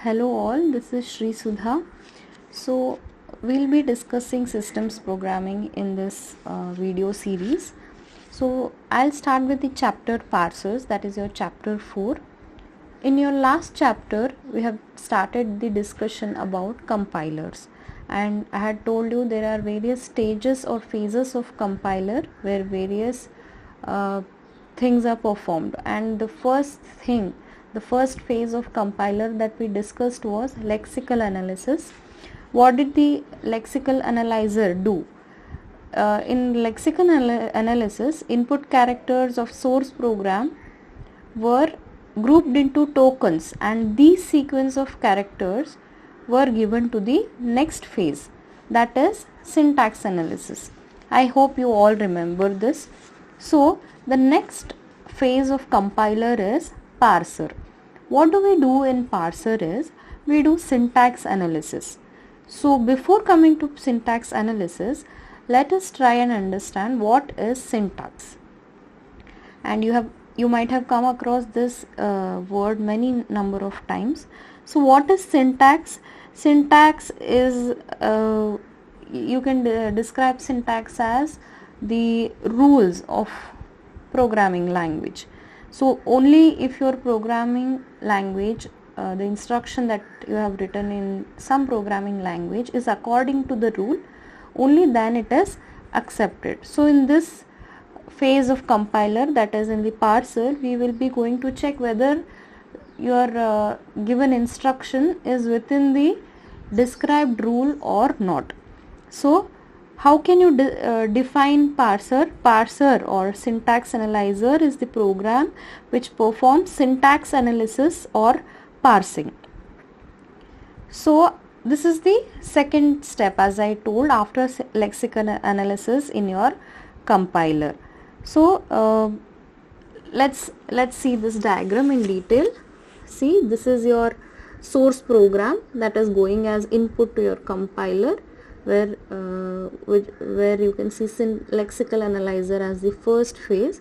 Hello all, this is Shri Sudha. So we'll be discussing systems programming in this video series. So I'll start with the chapter parsers, that is your chapter 4. In your last chapter we have started the discussion about compilers, and I had told you there are various stages or phases of compiler where various things are performed, and the first phase of compiler that we discussed was lexical analysis. What did the lexical analyzer do? In lexical analysis, input characters of source program were grouped into tokens, and these sequence of characters were given to the next phase, that is syntax analysis. I hope you all remember this. So the next phase of compiler is parser. What do we do in parser is we do syntax analysis. So before coming to syntax analysis, let us try and understand what is syntax. And you might have come across this word many number of times. So what is syntax? Syntax is you can describe syntax as the rules of programming language. So only if your programming language, the instruction that you have written in some programming language is according to the rule, only then it is accepted. So in this phase of compiler, that is in the parser, we will be going to check whether your given instruction is within the described rule or not. So how can you define parser? Parser or syntax analyzer is the program which performs syntax analysis or parsing. So this is the second step, as I told, after lexical analysis in your compiler. So let's see this diagram in detail. See, this is your source program that is going as input to your compiler, where you can see lexical analyzer as the first phase.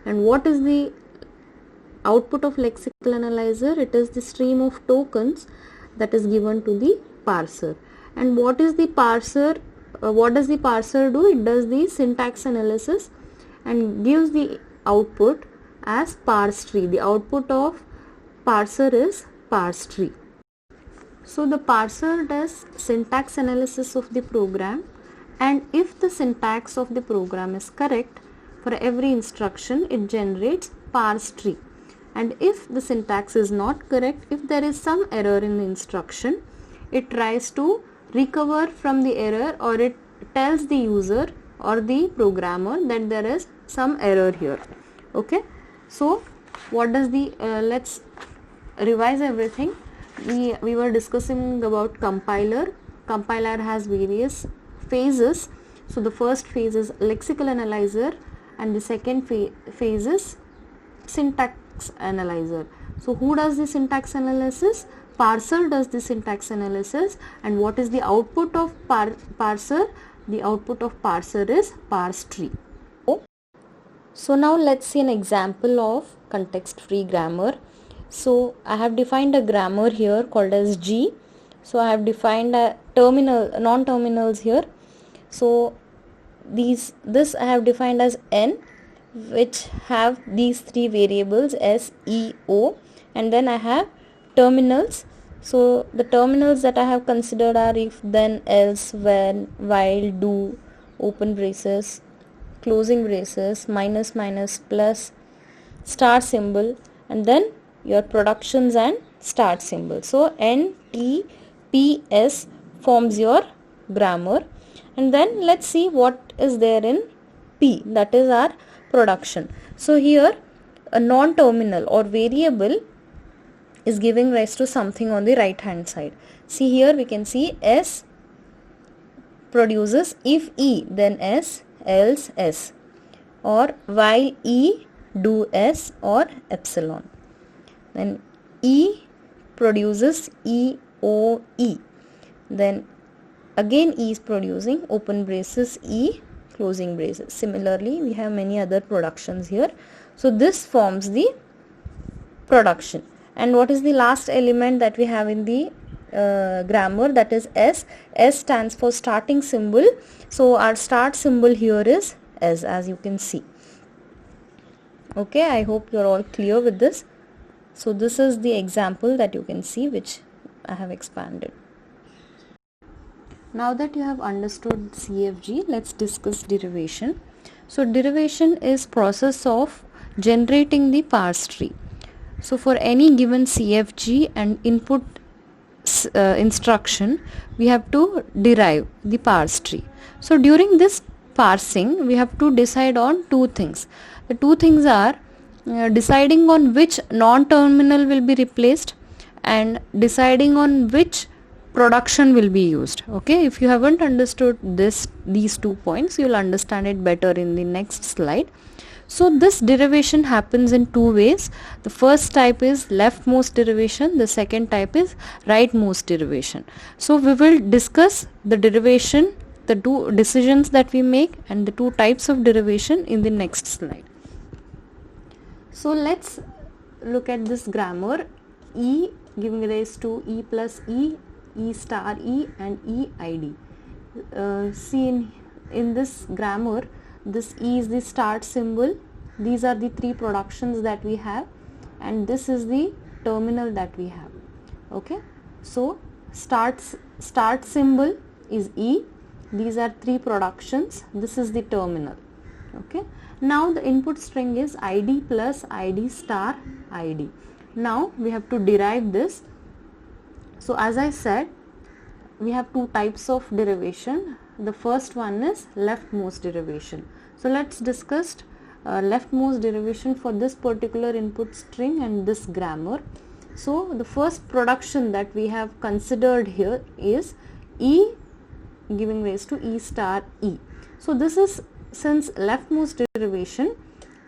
And what is the output of lexical analyzer? It is the stream of tokens that is given to the parser. And what is the parser? What does the parser do? It does the syntax analysis and gives the output as parse tree. The output of parser is parse tree. So the parser does syntax analysis of the program, and if the syntax of the program is correct, for every instruction it generates parse tree. And if the syntax is not correct, if there is some error in the instruction, it tries to recover from the error, or it tells the user or the programmer that there is some error here. Okay, so what does the let's revise everything. We were discussing about compiler. Compiler has various phases. So the first phase is lexical analyzer, and the second phase is syntax analyzer. So who does the syntax analysis? Parser does the syntax analysis. And what is the output of parser? The output of parser is parse tree. So now let's see an example of context free grammar. So I have defined a grammar here called as G. So I have defined a non-terminals here. So this I have defined as N, which have these three variables S, E, O, and then I have terminals. So the terminals that I have considered are if, then, else, when, while, do, open braces, closing braces, minus, minus, plus, star symbol, and then your productions and start symbol. So N, T, P, S forms your grammar. And then let's see what is there in P, that is our production. So here a non-terminal or variable is giving rise to something on the right hand side. See, here we can see S produces if E, then S, else S, or while E, do S, or epsilon. Then E produces E, O, E. Then again E is producing open braces E, closing braces. Similarly, we have many other productions here. So this forms the production. And what is the last element that we have in the grammar? That is S. S stands for starting symbol. So our start symbol here is S, as you can see. Okay, I hope you're all clear with this. So this is the example that you can see, which I have expanded. Now that you have understood CFG, let's discuss derivation. So derivation is process of generating the parse tree. So for any given CFG and input instruction, we have to derive the parse tree. So during this parsing, we have to decide on two things. The two things are deciding on which non-terminal will be replaced and deciding on which production will be used. Okay, if you haven't understood these 2 points, you will understand it better in the next slide. So this derivation happens in two ways. The first type is leftmost derivation, the second type is rightmost derivation. So we will discuss the derivation, the two decisions that we make, and the two types of derivation in the next slide. So let's look at this grammar. E giving rise to E plus E, E star E, and E ID. See in this grammar, this E is the start symbol. These are the three productions that we have, and this is the terminal that we have. Okay, so start symbol is E. These are three productions. This is the terminal. Okay, now the input string is ID plus ID star ID. Now we have to derive this. So as I said, we have two types of derivation. The first one is leftmost derivation. So let's discuss leftmost derivation for this particular input string and this grammar. So the first production that we have considered here is E giving rise to E star E. So this is, since leftmost derivation,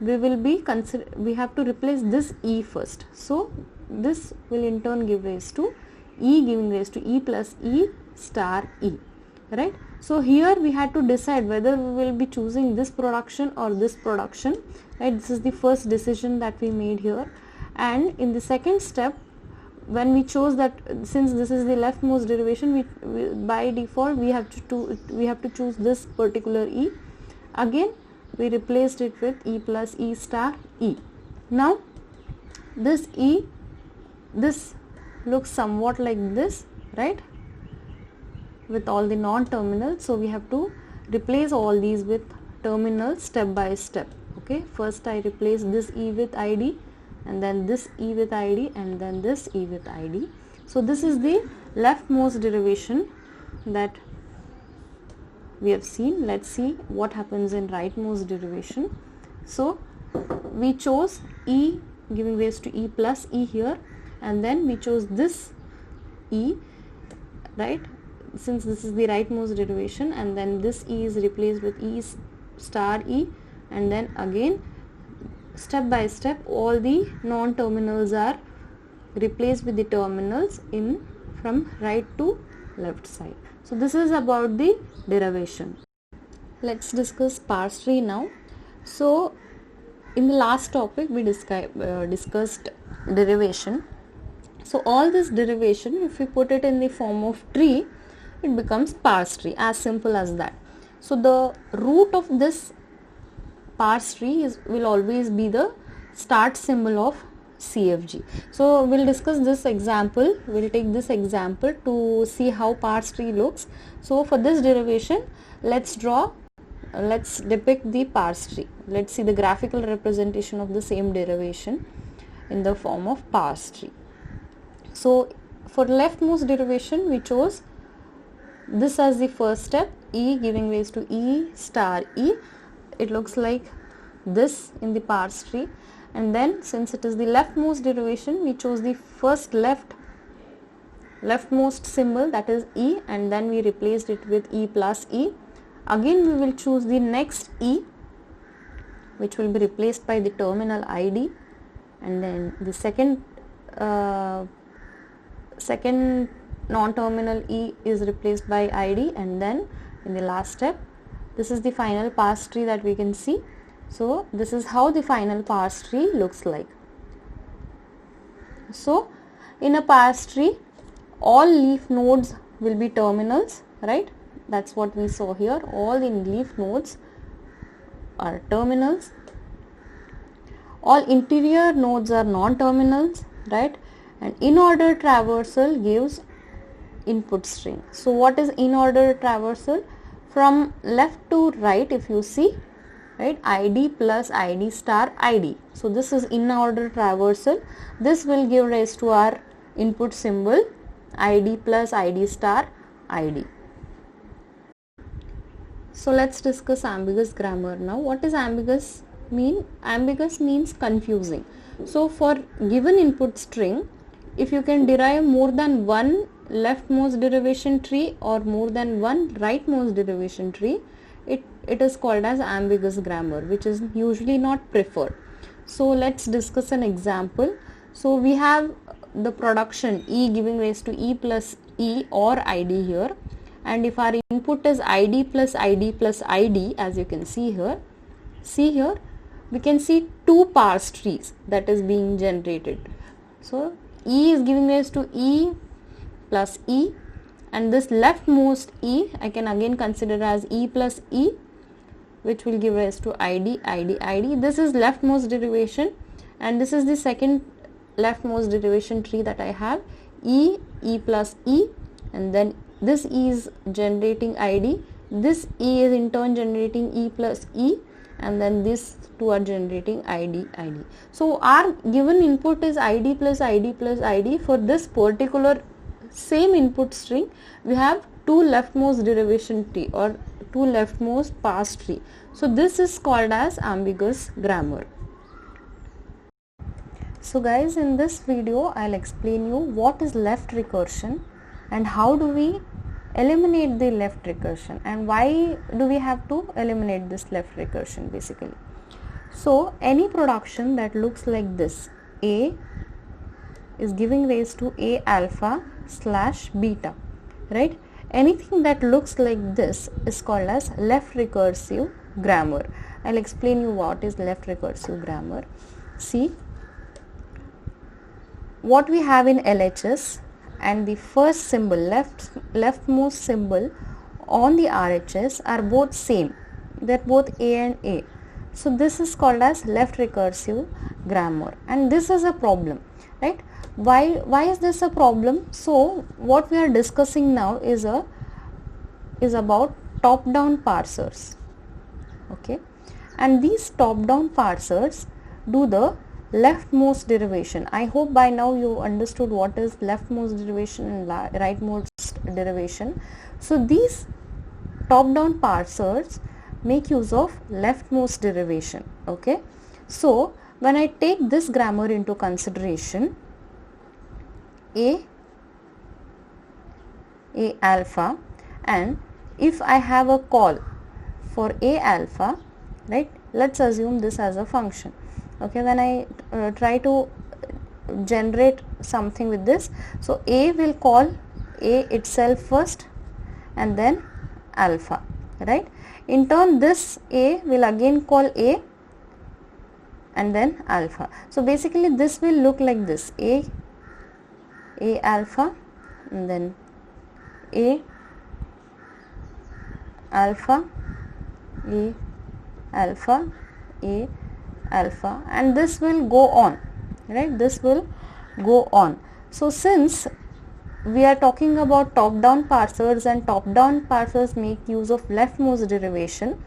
we have to replace this E first. So this will in turn give rise to E giving rise to E plus E star E, right? So here we had to decide whether we will be choosing this production or this production, right? This is the first decision that we made here. And in the second step, when we chose that, since this is the leftmost derivation, we by default we have to choose this particular E. Again we replaced it with E plus E star E. Now this E, this looks somewhat like this, right, with all the non-terminals. So we have to replace all these with terminals step by step. Okay, first I replace this E with ID, and then this E with ID, and then this E with ID. So this is the leftmost derivation that we have seen. Let's see what happens in rightmost derivation. So we chose E giving rise to E plus E here, and then we chose this E, right, since this is the rightmost derivation, and then this E is replaced with E star E, and then again step by step all the non-terminals are replaced with the terminals in from right to left side. So this is about the derivation. Let's discuss parse tree now. So in the last topic we discussed derivation. So all this derivation, if we put it in the form of tree, it becomes parse tree, as simple as that. So the root of this parse tree will always be the start symbol of CFG. So we'll discuss this example. We'll take this example to see how parse tree looks. So for this derivation, let's depict the parse tree. Let's see the graphical representation of the same derivation in the form of parse tree. So for leftmost derivation, we chose this as the first step, E giving rise to E star E. It looks like this in the parse tree, and then since it is the leftmost derivation, we chose the first leftmost symbol, that is E, and then we replaced it with E plus E. Again we will choose the next E, which will be replaced by the terminal ID, and then the second non-terminal E is replaced by ID, and then in the last step, this is the final parse tree that we can see. So this is how the final parse tree looks like. So in a parse tree, all leaf nodes will be terminals, right? That's what we saw here. All the leaf nodes are terminals. All interior nodes are non-terminals, right? And in-order traversal gives input string. So what is in-order traversal? From left to right, if you see, right, id plus id star id. So this is in-order traversal. This will give rise to our input symbol id plus id star id. So let's discuss ambiguous grammar now. What is ambiguous mean? Ambiguous means confusing. So for given input string, if you can derive more than one leftmost derivation tree or more than one rightmost derivation tree, it is called as ambiguous grammar, which is usually not preferred. So let's discuss an example. So we have the production e giving rise to e plus e or id here, and if our input is id plus id plus id, as you can see here, we can see two parse trees that is being generated. So e is giving rise to e plus e, and this leftmost e I can again consider as e plus e, which will give rise to id, id, id. This is leftmost derivation, and this is the second leftmost derivation tree that I have, e, e plus e, and then this e is generating id, this e is in turn generating e plus e, and then these two are generating id, id. So our given input is id plus id plus id. For this particular same input string, we have two leftmost derivation tree or two leftmost parse tree. So this is called as ambiguous grammar. So guys, in this video I'll explain you what is left recursion and how do we eliminate the left recursion and why do we have to eliminate this left recursion basically. So any production that looks like this, A is giving rise to A alpha slash beta, right? Anything that looks like this is called as left recursive grammar. I'll explain you what is left recursive grammar. See, what we have in LHS and the first symbol, leftmost symbol on the RHS are both same. They're both A and A. So this is called as left recursive grammar, and this is a problem, right? Why is this a problem? So what we are discussing now is about top-down parsers, okay? And these top-down parsers do the leftmost derivation. I hope by now you understood what is leftmost derivation and rightmost derivation. So these top-down parsers make use of leftmost derivation, okay? So when I take this grammar into consideration, A alpha, and if I have a call for A alpha, right, let's assume this as a function, okay? When I try to generate something with this, so A will call A itself first and then alpha, right? In turn this A will again call A and then alpha. So basically this will look like this, A alpha and then A alpha, A alpha, A alpha, and this will go on, right? This will go on. So since we are talking about top-down parsers and top-down parsers make use of leftmost derivation,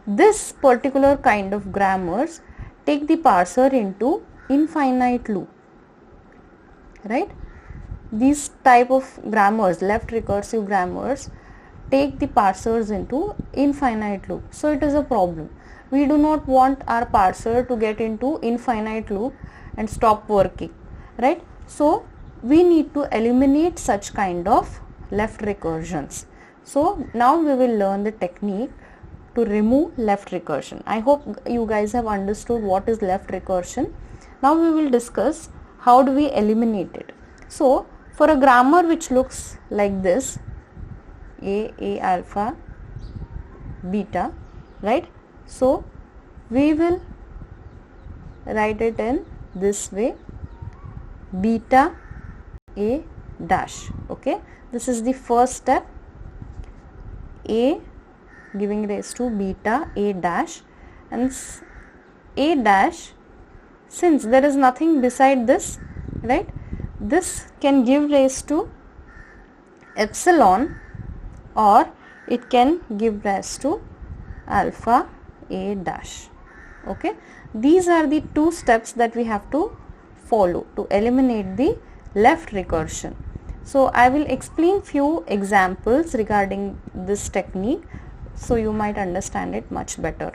this particular kind of grammars take the parser into infinite loop, right? These type of grammars, left recursive grammars, take the parsers into infinite loop. So it is a problem. We do not want our parser to get into infinite loop and stop working, right? So we need to eliminate such kind of left recursions. So now we will learn the technique to remove left recursion. I hope you guys have understood what is left recursion. Now we will discuss how do we eliminate it. So for a grammar which looks like this, A alpha, beta, right? So we will write it in this way. beta a dash. Okay, this is the first step, a giving rise to beta a dash, and a dash, since there is nothing beside this, right, this can give rise to epsilon, or it can give rise to alpha a dash. Okay, these are the two steps that we have to follow to eliminate the left recursion. So I will explain few examples regarding this technique so you might understand it much better.